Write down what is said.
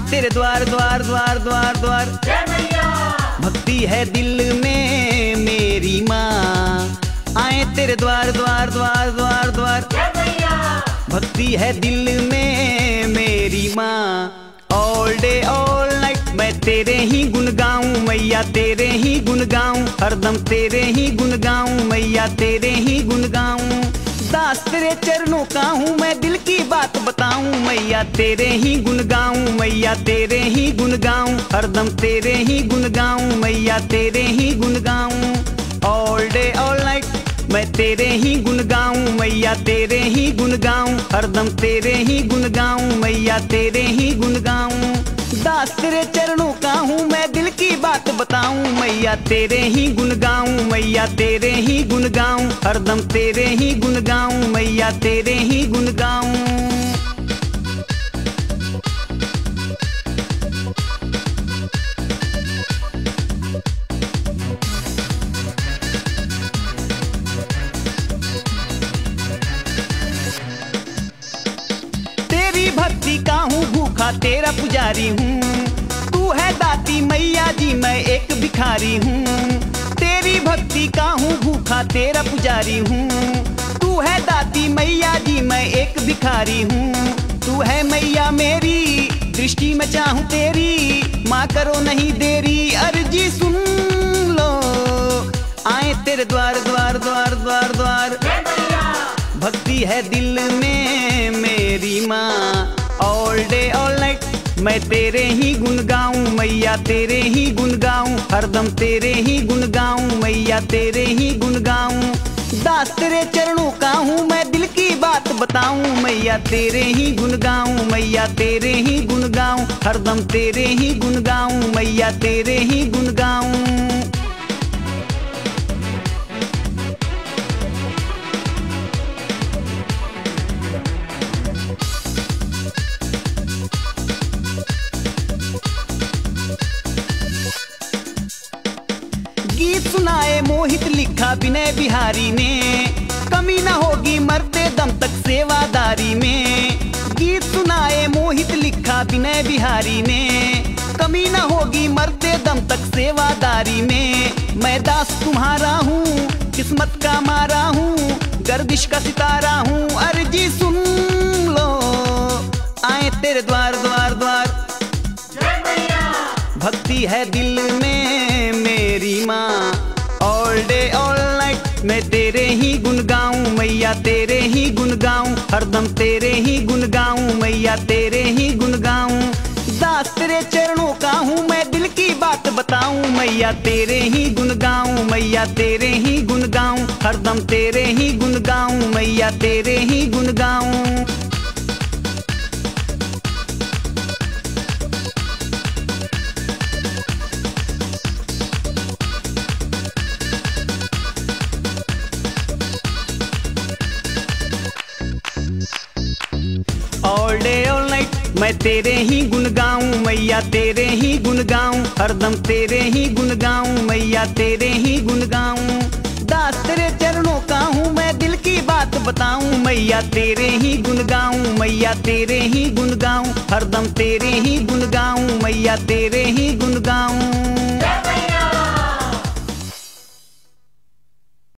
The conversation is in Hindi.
तेरे द्वार द्वार द्वार द्वार द्वार। भक्ति है दिल में मेरी माँ, आए तेरे द्वार द्वार द्वार द्वार द्वार। भक्ति है दिल में मेरी माँ। ऑल डे ऑल नाइट मैं तेरे ही गुण गाऊं मैया, तेरे ही गुण गाऊं, हरदम तेरे ही गुण गाऊं मैया, तेरे ही गुण गाऊं। दास तेरे चरणों का हूँ मैं, दिल की बात बताऊं मैया, तेरे ही गुण गाऊं मैया, तेरे ही गुण गाऊं, हरदम तेरे ही गुण गाऊं मैया, तेरे ही गुण गाऊं। ऑल डे ऑल नाइट मैं तेरे ही गुण गाऊं मैया, तेरे ही गुण गाऊं, हरदम तेरे ही गुण गाऊं मैया, तेरे ही गुण गाऊं। दास तेरे चरणों का हूँ मैं, दिल की बात बताऊं मैया, तेरे ही गुण गाऊं मैया, तेरे ही गुण गाऊं, हरदम तेरे ही गुण गाऊं मैया, तेरे ही गुण गाऊं। भक्ति का हूँ भूखा तेरा पुजारी हूँ, तू है दाती मैया जी मैं एक भिखारी हूँ। तेरी भक्ति का हूँ भूखा तेरा पुजारी हूँ, तू है दाती मैया जी मैं एक भिखारी हूँ। तू है मैया मेरी दृष्टि में चाहूँ तेरी, माँ करो नहीं देरी अर्जी सुन लो, आए तेरे द्वार द्वार द्वार द्वार द्वार। भक्ति है दिल में मेरी माँ। ऑल डे ऑल नाइट मैं तेरे ही गुण गाऊं मैया, तेरे ही गुण गाऊं, हरदम तेरे ही गुण गाऊं मैया, तेरे ही गुण गाऊं। दास तेरे चरणों का हूँ मैं, दिल की बात बताऊं मैया, तेरे ही गुण गाऊं मैया, तेरे ही गुण गाऊं, हरदम तेरे ही गुण गाऊं मैया, तेरे ही गुण गाऊं। गीत सुनाए मोहित लिखा विनय बिहारी ने, कमी ना होगी मरते दम तक सेवादारी में। गीत सुनाए मोहित लिखा विनय बिहारी ने, कमी ना होगी मरते दम तक सेवादारी में। मैं दास तुम्हारा हूँ किस्मत का मारा हूँ, गर्दिश का सितारा हूँ अर्जी सुन लो, आए तेरे द्वार द्वार द्वार। भक्ति है दिल में मेरी माँ। ऑल डे ऑल नाइट मैं तेरे ही गुण गाऊं मैया, तेरे ही गुण गाऊं, हरदम तेरे ही गुण गाऊं मैया, तेरे ही गुण गाऊं। दास तेरे चरणों का हूँ मैं, दिल की बात बताऊं मैया, तेरे ही गुण गाऊं मैया, तेरे ही गुण गाऊं, हरदम तेरे ही गुण गाऊं मैया, तेरे ही गुण गाऊं। ऑल डे ऑल नाइट मैं तेरे ही गुण गाऊं मैया, तेरे ही गुण गाऊं, हरदम तेरे ही गुण गाऊं मैया, तेरे ही गुण गाऊं। दास तेरे चरणों का हूँ मैं, दिल की बात बताऊं मैया, तेरे ही गुण गाऊं मैया, तेरे ही गुण गाऊं, हरदम तेरे ही गुण गाऊं मैया, तेरे ही गुण